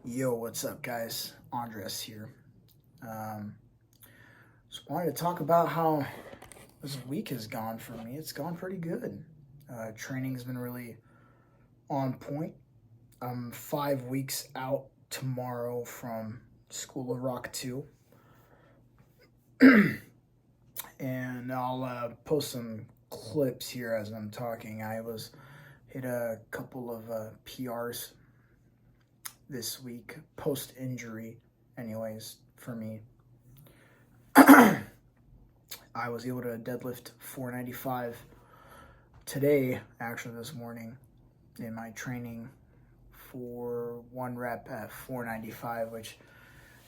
Yo, what's up, guys? Andres here. Um, just wanted to talk about how this week has gone for me. It's gone pretty good. Training's been really on point. I'm 5 weeks out tomorrow from School of Rock 2. And I'll post some clips here as I'm talking. Hit a couple of PRs this week, post injury, anyways, for me. I was able to deadlift 495 today, actually, this morning, in my training for one rep at 495, which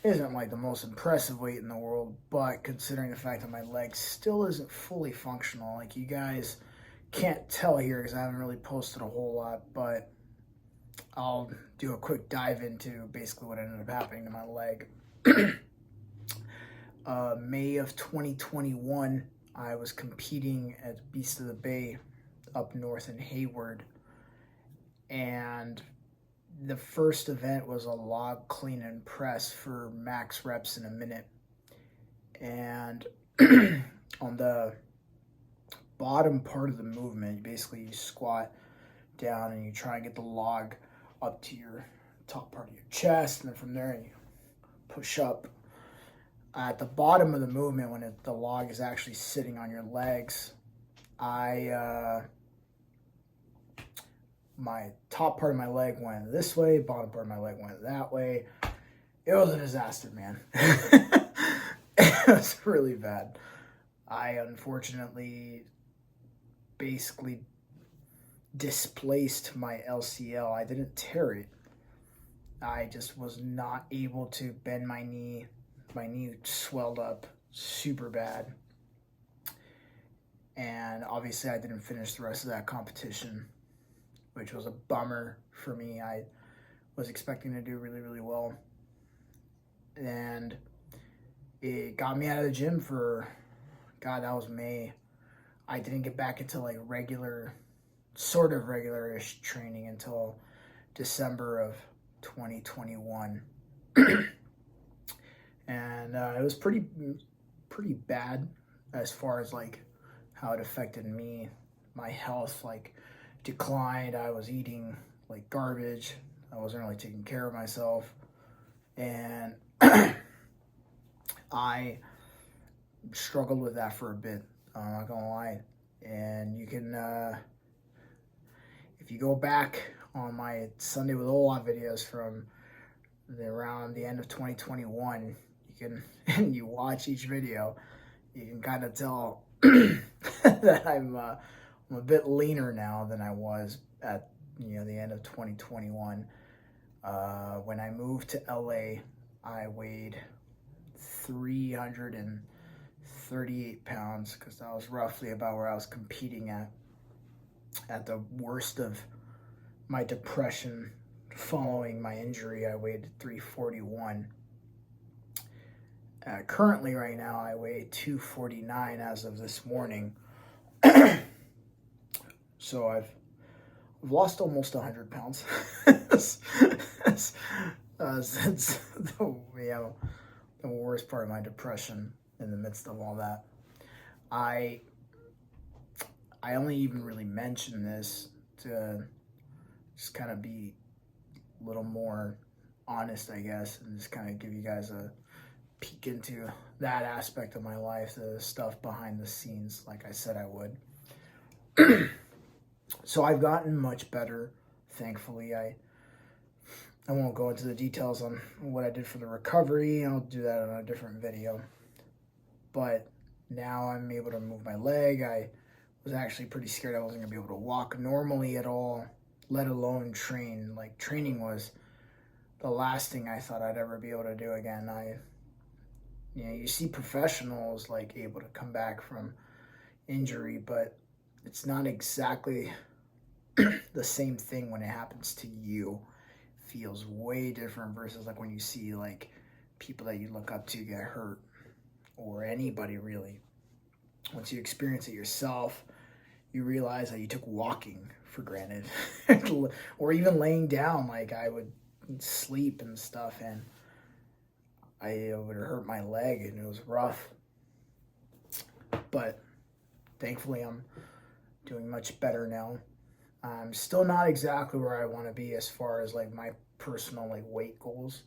isn't like the most impressive weight in the world, but considering the fact that my leg still isn't fully functional, like you guys can't tell here because I haven't really posted a whole lot, but I'll do a quick dive into basically what ended up happening to my leg. May of 2021, I was competing at Beast of the Bay up north in Hayward, and the first event was a log clean and press for max reps in a minute. And on the bottom part of the movement, basically you squat down and you try and get the log up to your top part of your chest, and then from there you push up. At the bottom of the movement, when the log is actually sitting on your legs, my top part of my leg went this way, bottom part of my leg went that way. It was a disaster, man. It was really bad. I unfortunately basically displaced my LCL. I didn't tear it. I just was not able to bend my knee. My knee swelled up super bad. And obviously I didn't finish the rest of that competition, which was a bummer for me. I was expecting to do really, really well. And it got me out of the gym for, God, that was May. I didn't get back into like sort of regular-ish training until December of 2021. And it was pretty bad as far as like how it affected me. My health like declined. I was eating like garbage. I wasn't really taking care of myself, and I struggled with that for a bit. I'm not gonna lie. And you can, if you go back on my Sunday with Ola videos from around the end of 2021, and you watch each video, you can kind of tell that I'm a bit leaner now than I was at the end of 2021. When I moved to LA, I weighed 338 pounds because that was roughly about where I was competing at the worst of my depression following my injury. I weighed 341. Currently, right now, I weigh 249 as of this morning. So I've lost almost 100 pounds. Since the worst part of my depression in the midst of all that. I only even really mention this to just kind of be a little more honest, I guess, and just kind of give you guys a peek into that aspect of my life, the stuff behind the scenes, like I said I would. So I've gotten much better, thankfully. I won't go into the details on what I did for the recovery. I'll do that in a different video. But now I'm able to move my leg. I was actually pretty scared I wasn't going to be able to walk normally at all, let alone train. Like, training was the last thing I thought I'd ever be able to do again. You see professionals like able to come back from injury, but it's not exactly the same thing when it happens to you. It feels way different versus like when you see like people that you look up to get hurt, or anybody really. Once you experience it yourself, you realize that you took walking for granted, or even laying down. Like I would sleep and stuff, and I would hurt my leg, and it was rough. But thankfully, I'm doing much better now. I'm still not exactly where I want to be as far as like my personal like weight goals.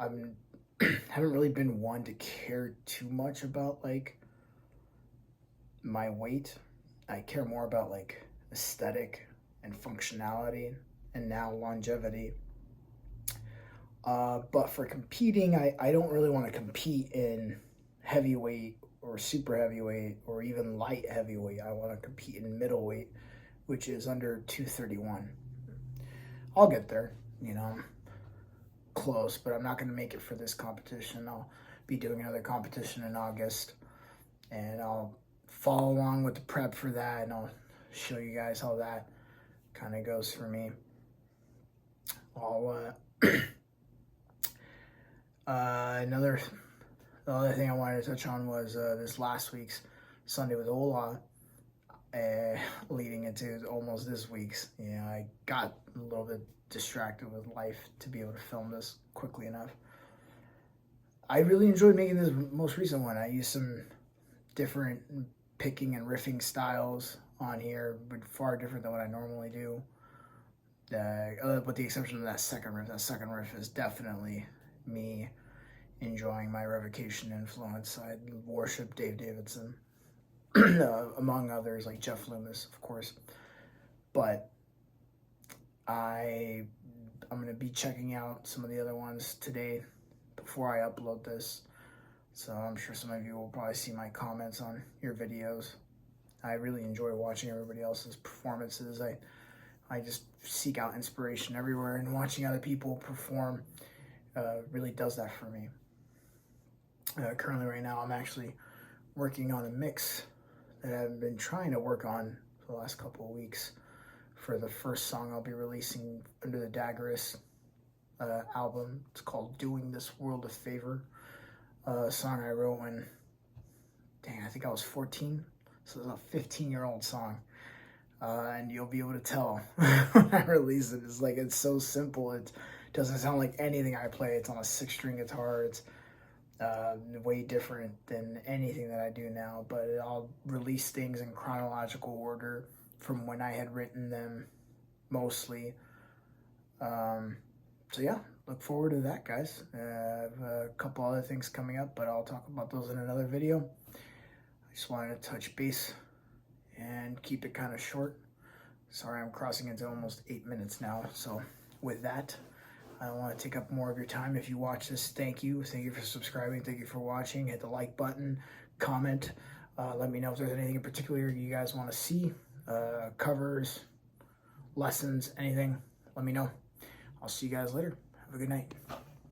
I'm haven't really been one to care too much about like my weight. I care more about like aesthetic and functionality, and now longevity. But for competing, I don't really want to compete in heavyweight or super heavyweight or even light heavyweight. I want to compete in middleweight, which is under 231. I'll get there, you know, close, but I'm not going to make it for this competition. I'll be doing another competition in August, and I'll follow along with the prep for that, and I'll show you guys how that kind of goes for me. The other thing I wanted to touch on was this last week's Sunday with SWOLA, leading into almost this week's. You know, I got a little bit distracted with life to be able to film this quickly enough. I really enjoyed making this most recent one. I used some different picking and riffing styles on here, but far different than what I normally do. With the exception of that second riff. That second riff is definitely me enjoying my revocation influence. I worship Dave Davidson, among others, like Jeff Loomis, of course. But I'm going to be checking out some of the other ones today before I upload this. So I'm sure some of you will probably see my comments on your videos. I really enjoy watching everybody else's performances. I just seek out inspiration everywhere, and watching other people perform really does that for me. Currently right now, I'm actually working on a mix that I've been trying to work on for the last couple of weeks for the first song I'll be releasing under the Daggerist album. It's called Doing This World a Favor. A song I wrote when, I think I was 14. So it's a 15-year-old song. And you'll be able to tell when I release it. It's so simple. It doesn't sound like anything I play. It's on a 6-string guitar. It's way different than anything that I do now, but I'll release things in chronological order from when I had written them, mostly. So yeah, look forward to that, guys. I have a couple other things coming up, but I'll talk about those in another video. I just wanted to touch base and keep it kind of short. Sorry, I'm crossing into almost 8 minutes now. So with that, I don't want to take up more of your time. If you watch this, thank you. Thank you for subscribing. Thank you for watching. Hit the like button, comment. Let me know if there's anything in particular you guys want to see. Covers, lessons, anything. Let me know. I'll see you guys later. Have a good night.